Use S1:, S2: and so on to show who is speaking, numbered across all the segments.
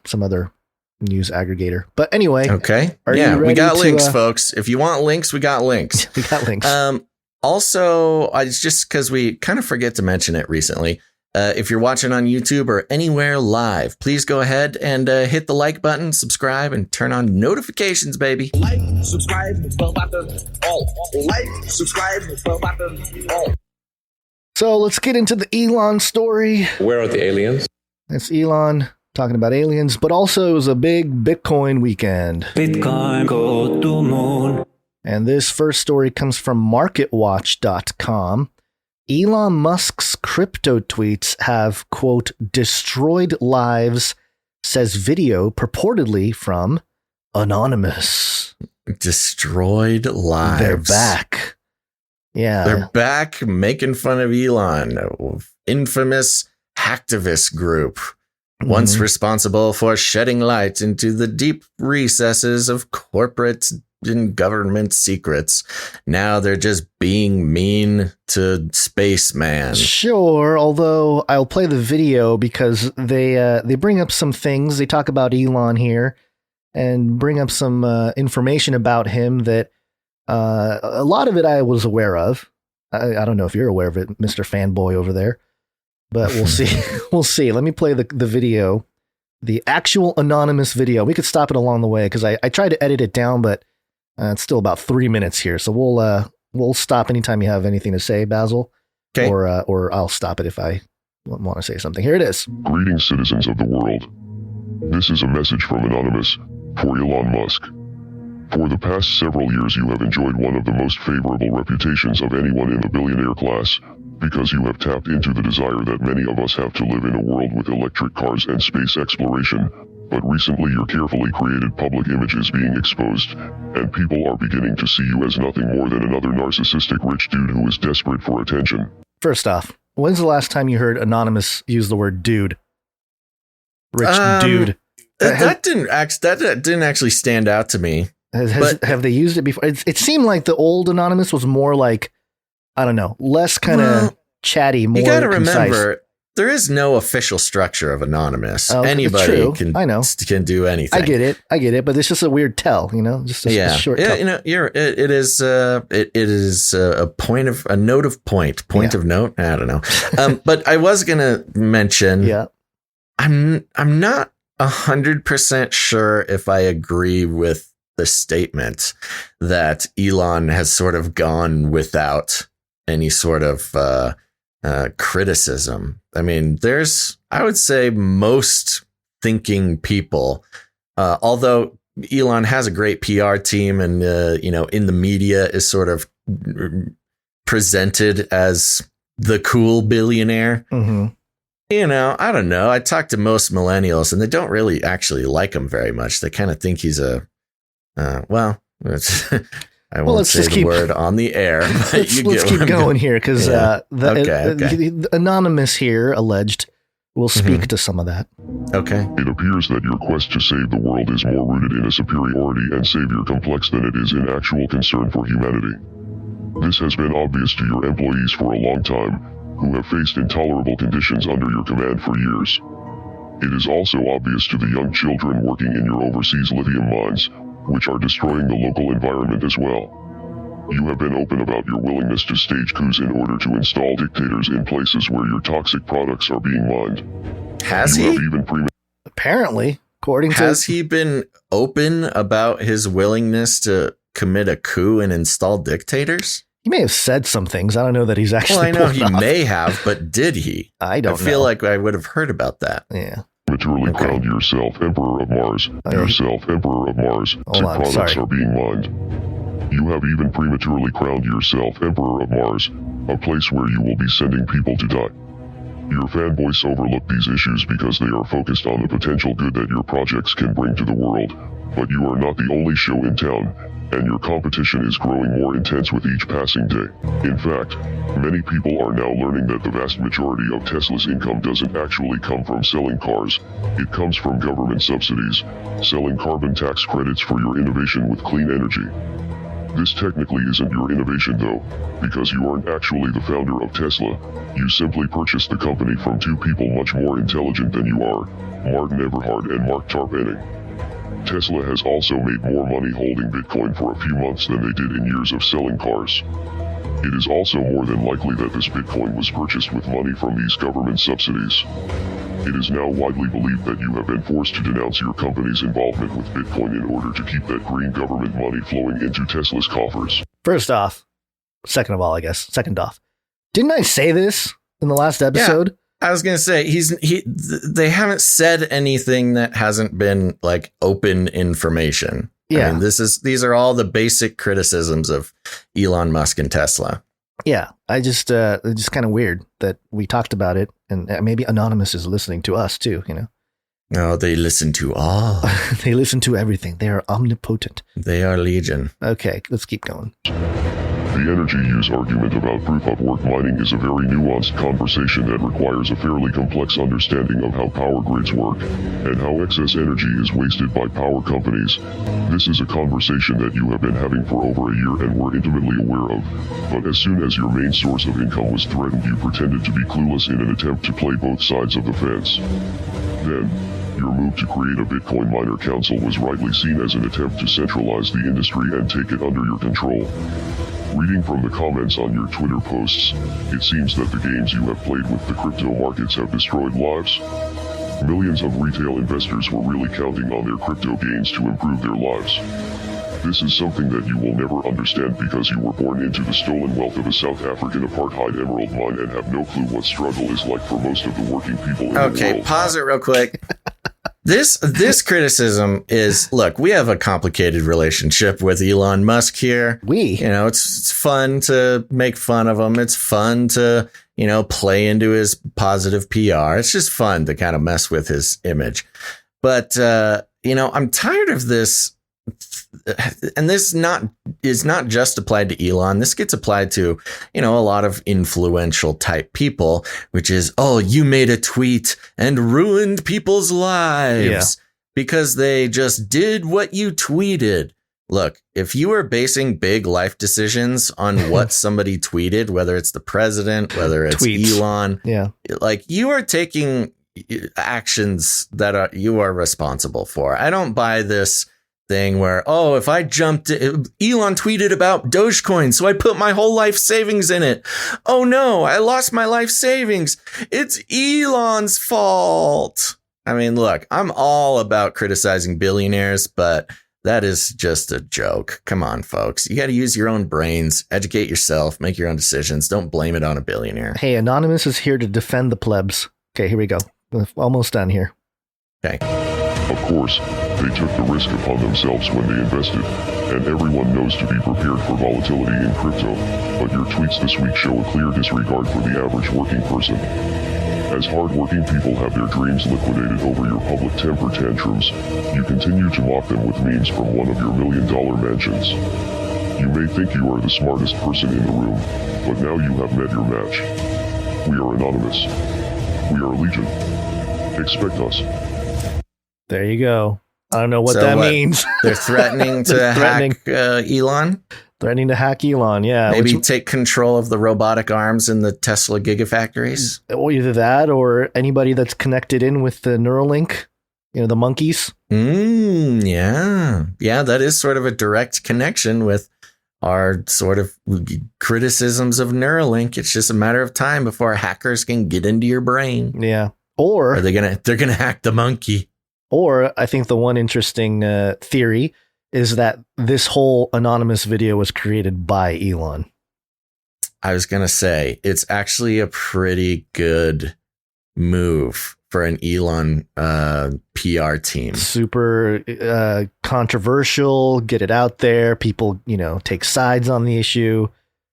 S1: some other news aggregator. But anyway,
S2: okay.
S1: Yeah,
S2: we got links, folks. If you want links, we got links.
S1: We got links.
S2: Also, it's just because we kind of forget to mention it recently. If you're watching on YouTube or anywhere live, please go ahead and hit the like button, subscribe, and turn on notifications, baby.
S3: Like, subscribe, bell button, all. Like, subscribe, bell button, all.
S1: So let's get into the Elon story.
S4: Where are the aliens?
S1: It's Elon talking about aliens, but also it was a big Bitcoin weekend.
S5: Bitcoin go to moon.
S1: And this first story comes from MarketWatch.com. Elon Musk's crypto tweets have, quote, destroyed lives, says video purportedly from Anonymous.
S2: Destroyed lives.
S1: They're back. Yeah.
S2: They're back making fun of Elon, infamous hacktivist group, once responsible for shedding light into the deep recesses of corporate and government secrets. Now they're just being mean to spaceman.
S1: Sure, although I'll play the video because they bring up some things. They talk about Elon here and bring up some information about him that a lot of it I was aware of. I don't know if you're aware of it, Mr. Fanboy over there, but we'll see. We'll see. Let me play the video, the actual anonymous video. We could stop it along the way because I tried to edit it down, but it's still about 3 minutes here. So we'll stop anytime you have anything to say, Basil.
S2: Okay.
S1: Or I'll stop it if I want to say something. Here it is.
S6: Greetings, citizens of the world. This is a message from Anonymous for Elon Musk. For the past several years, you have enjoyed one of the most favorable reputations of anyone in the billionaire class, because you have tapped into the desire that many of us have to live in a world with electric cars and space exploration. But recently your carefully created public image is being exposed, and people are beginning to see you as nothing more than another narcissistic rich dude who is desperate for attention.
S1: First off, when's the last time you heard Anonymous use the word dude? Rich dude.
S2: That didn't actually stand out to me.
S1: Have they used it before? It seemed like the old Anonymous was more like, I don't know, less kind of chatty, more concise. You got to remember,
S2: there is no official structure of Anonymous. Anybody can do anything.
S1: I get it, but it's just a weird tell, just a short tell.
S2: It is a note of point of note. I don't know. But I was going to mention, I'm not 100% sure if I agree with the statement that Elon has sort of gone without any sort of criticism. I mean, I would say most thinking people, although Elon has a great PR team and, in the media is sort of presented as the cool billionaire. Mm-hmm. I don't know. I talk to most millennials and they don't really actually like him very much. They kind of think he's I won't say the word on the air.
S1: Let's keep going here because the Anonymous here alleged will speak to some of that.
S2: Okay.
S6: It appears that your quest to save the world is more rooted in a superiority and savior complex than it is in actual concern for humanity. This has been obvious to your employees for a long time, who have faced intolerable conditions under your command for years. It is also obvious to the young children working in your overseas lithium mines, which are destroying the local environment as well. You have been open about your willingness to stage coups in order to install dictators in places where your toxic products are being mined.
S2: Has he?
S1: Apparently,
S2: Has he been open about his willingness to commit a coup and install dictators?
S1: He may have said some things. I don't know that he's actually.
S2: Well, I know he may have, but did he?
S1: I don't know.
S2: I feel like I would have heard about that.
S1: Yeah.
S6: Prematurely crowned yourself Emperor of Mars. Yourself Emperor of Mars. Products are being mined. You have even prematurely crowned yourself Emperor of Mars, a place where you will be sending people to die. Your fanboys overlook these issues because they are focused on the potential good that your projects can bring to the world, but you are not the only show in town, and your competition is growing more intense with each passing day. In fact, many people are now learning that the vast majority of Tesla's income doesn't actually come from selling cars. It comes from government subsidies, selling carbon tax credits for your innovation with clean energy. This technically isn't your innovation though, because you aren't actually the founder of Tesla. You simply purchased the company from two people much more intelligent than you are, Martin Eberhard and Mark Tarpenning. Tesla has also made more money holding Bitcoin for a few months than they did in years of selling cars. It is also more than likely that this Bitcoin was purchased with money from these government subsidies. It is now widely believed that you have been forced to denounce your company's involvement with Bitcoin in order to keep that green government money flowing into Tesla's coffers.
S1: First off, second off, didn't I say this in the last episode?
S2: Yeah, I was going to say they haven't said anything that hasn't been like open information.
S1: Yeah.
S2: I mean, these are all the basic criticisms of Elon Musk and Tesla.
S1: Yeah, it's just kind of weird that we talked about it, and maybe Anonymous is listening to us too, you know?
S2: No, they listen to all.
S1: They listen to everything. They are omnipotent.
S2: They are legion.
S1: Okay, let's keep going.
S6: The energy use argument about proof-of-work mining is a very nuanced conversation that requires a fairly complex understanding of how power grids work, and how excess energy is wasted by power companies. This is a conversation that you have been having for over a year and were intimately aware of, but as soon as your main source of income was threatened, you pretended to be clueless in an attempt to play both sides of the fence. Then, your move to create a Bitcoin miner council was rightly seen as an attempt to centralize the industry and take it under your control. Reading from the comments on your Twitter posts, it seems that the games you have played with the crypto markets have destroyed lives. Millions of retail investors were really counting on their crypto gains to improve their lives. This is something that you will never understand because you were born into the stolen wealth of a South African apartheid emerald mine and have no clue what struggle is like for most of the working people in the world.
S2: Okay, pause it real quick. This criticism is, look, we have a complicated relationship with Elon Musk here. It's fun to make fun of him. It's fun to, play into his positive PR. It's just fun to kind of mess with his image. But, I'm tired of this. And this is not just applied to Elon. This gets applied to, a lot of influential type people, which is, oh, you made a tweet and ruined people's lives because they just did what you tweeted. Look, if you are basing big life decisions on what somebody tweeted, whether it's the president, whether it's Elon, like you are taking actions that you are responsible for. I don't buy this thing where, oh, if I jumped, Elon tweeted about Dogecoin, so I put my whole life savings in it. Oh no, I lost my life savings. It's Elon's fault. I mean, look, I'm all about criticizing billionaires, but that is just a joke. Come on, folks. You got to use your own brains, educate yourself, make your own decisions. Don't blame it on a billionaire.
S1: Hey, Anonymous is here to defend the plebs. Okay, here we go. We're almost done here.
S2: Okay.
S6: Of course, they took the risk upon themselves when they invested, and everyone knows to be prepared for volatility in crypto, but your tweets this week show a clear disregard for the average working person. As hard-working people have their dreams liquidated over your public temper tantrums, you continue to mock them with memes from one of your million-dollar mansions. You may think you are the smartest person in the room, but now you have met your match. We are Anonymous. We are Legion. Expect us.
S1: There you go. I don't know what that means.
S2: They're threatening to hack Elon?
S1: Threatening to hack Elon, yeah.
S2: Maybe take control of the robotic arms in the Tesla gigafactories?
S1: Or either that or anybody that's connected in with the Neuralink, the monkeys.
S2: Yeah. Yeah, that is sort of a direct connection with our sort of criticisms of Neuralink. It's just a matter of time before hackers can get into your brain.
S1: Yeah. Or
S2: they're gonna hack the monkey.
S1: Or I think the one interesting theory is that this whole Anonymous video was created by Elon.
S2: I was going to say, it's actually a pretty good move for an Elon PR team.
S1: Super controversial, get it out there. People, take sides on the issue.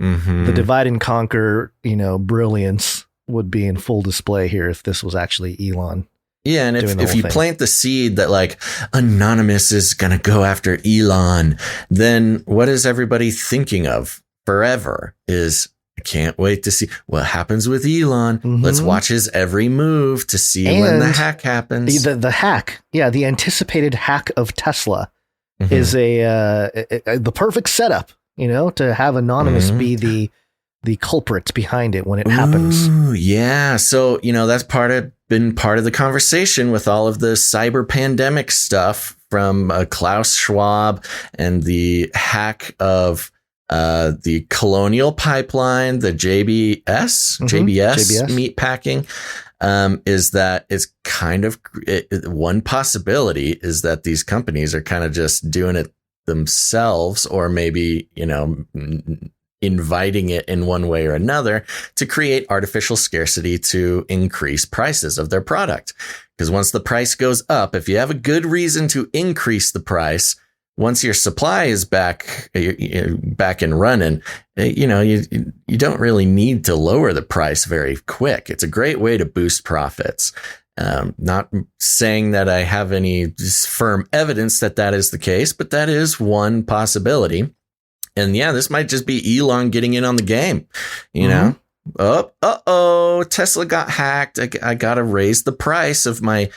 S1: Mm-hmm. The divide and conquer, brilliance would be in full display here if this was actually Elon.
S2: Yeah, and if you plant the seed that like Anonymous is going to go after Elon, then what is everybody thinking of forever is, I can't wait to see what happens with Elon. Mm-hmm. Let's watch his every move to see when the hack happens.
S1: The hack, the anticipated hack of Tesla is the perfect setup to have Anonymous be the culprit behind it when it happens.
S2: Yeah. So, that's been part of the conversation with all of the cyber pandemic stuff from Klaus Schwab and the hack of the Colonial Pipeline, the JBS meat packing. Is that it's kind of one possibility is that these companies are kind of just doing it themselves, or maybe, inviting it in one way or another to create artificial scarcity to increase prices of their product. Because once the price goes up, if you have a good reason to increase the price, once your supply is back and running, you don't really need to lower the price very quick. It's a great way to boost profits. Not saying that I have any firm evidence that is the case, but that is one possibility. And yeah, this might just be Elon getting in on the game, know? Tesla got hacked. I got to raise the price of my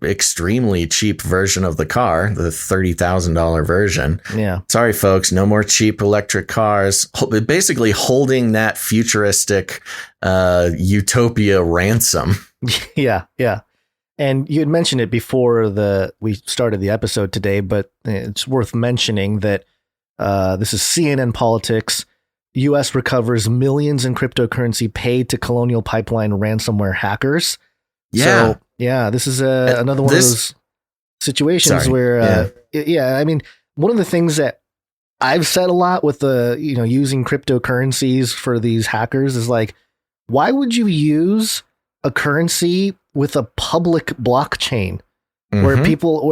S2: extremely cheap version of the car, the $30,000 version.
S1: Yeah.
S2: Sorry, folks. No more cheap electric cars. Basically holding that futuristic utopia ransom.
S1: Yeah. Yeah. And you had mentioned it before we started the episode today, but it's worth mentioning that this is CNN Politics. U.S. recovers millions in cryptocurrency paid to Colonial Pipeline ransomware hackers.
S2: Yeah.
S1: So, yeah, this is another one of those situations where, I mean, one of the things that I've said a lot with using cryptocurrencies for these hackers is like, why would you use a currency with a public blockchain where people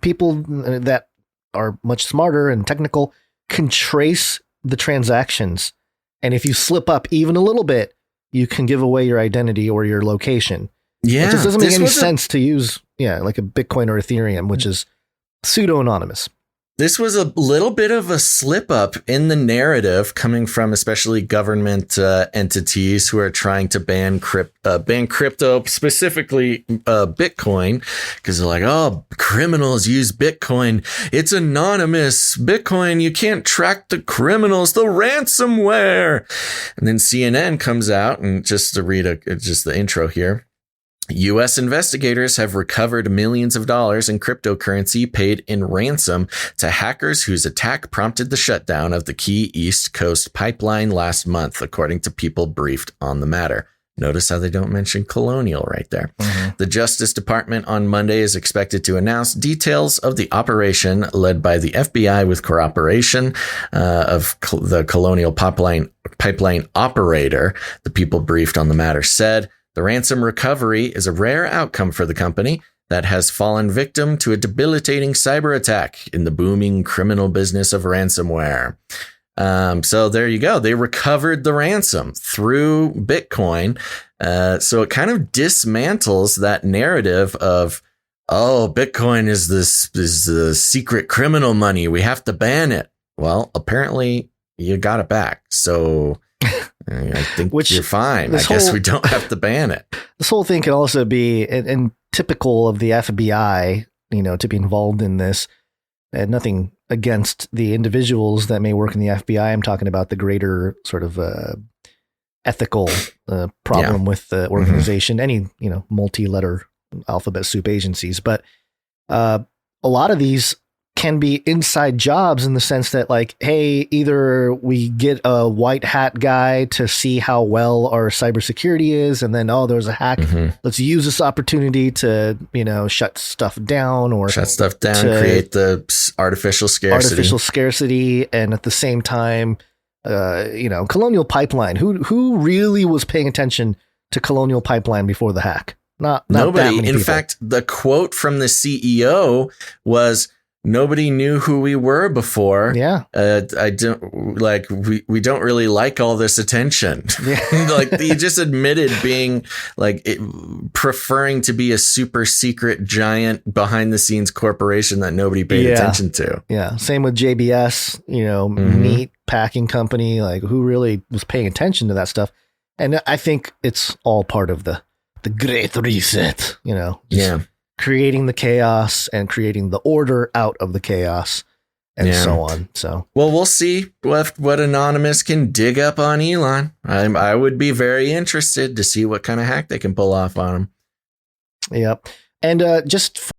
S1: that are much smarter and technical can trace the transactions. And if you slip up even a little bit, you can give away your identity or your location.
S2: Yeah.
S1: It just doesn't make any sense to use, like a Bitcoin or Ethereum, which is pseudo-anonymous.
S2: This was a little bit of a slip up in the narrative coming from especially government entities who are trying to ban crypto, specifically Bitcoin, because they're like, oh, criminals use Bitcoin. It's anonymous. Bitcoin, you can't track the criminals, the ransomware. And then CNN comes out, and just to read just the intro here. U.S. investigators have recovered millions of dollars in cryptocurrency paid in ransom to hackers whose attack prompted the shutdown of the key East Coast pipeline last month, according to people briefed on the matter. Notice how they don't mention Colonial right there. Mm-hmm. The Justice Department on Monday is expected to announce details of the operation led by the FBI with cooperation of the Colonial pipeline operator. The people briefed on the matter said, the ransom recovery is a rare outcome for the company that has fallen victim to a debilitating cyber attack in the booming criminal business of ransomware. So there you go. They recovered the ransom through Bitcoin. So it kind of dismantles that narrative of, oh, Bitcoin is the secret criminal money. We have to ban it. Well, apparently you got it back. So I think you're fine. I guess we don't have to ban it.
S1: This whole thing can also be, and typical of the FBI, to be involved in this. And nothing against the individuals that may work in the FBI. I'm talking about the greater sort of ethical problem with the organization, any, multi-letter alphabet soup agencies. But a lot of these can be inside jobs in the sense that, like, hey, either we get a white hat guy to see how well our cybersecurity is, and then, oh, there's a hack. Let's use this opportunity to, shut stuff down,
S2: create the artificial scarcity. And at the same time, Colonial Pipeline, who really was paying attention to Colonial Pipeline before the hack? Not nobody.
S1: In
S2: fact, the quote from the CEO was, nobody knew who we were before.
S1: Yeah.
S2: I don't like, we don't really like all this attention. Yeah. Like, he just admitted being preferring to be a super secret giant behind the scenes corporation that nobody paid attention to.
S1: Yeah. Same with JBS, meat packing company, like, who really was paying attention to that stuff. And I think it's all part of the great reset, creating the chaos and creating the order out of the chaos. and so on. So,
S2: well, we'll see what Anonymous can dig up on Elon. I would be very interested to see what kind of hack they can pull off on him.
S1: Yep. And just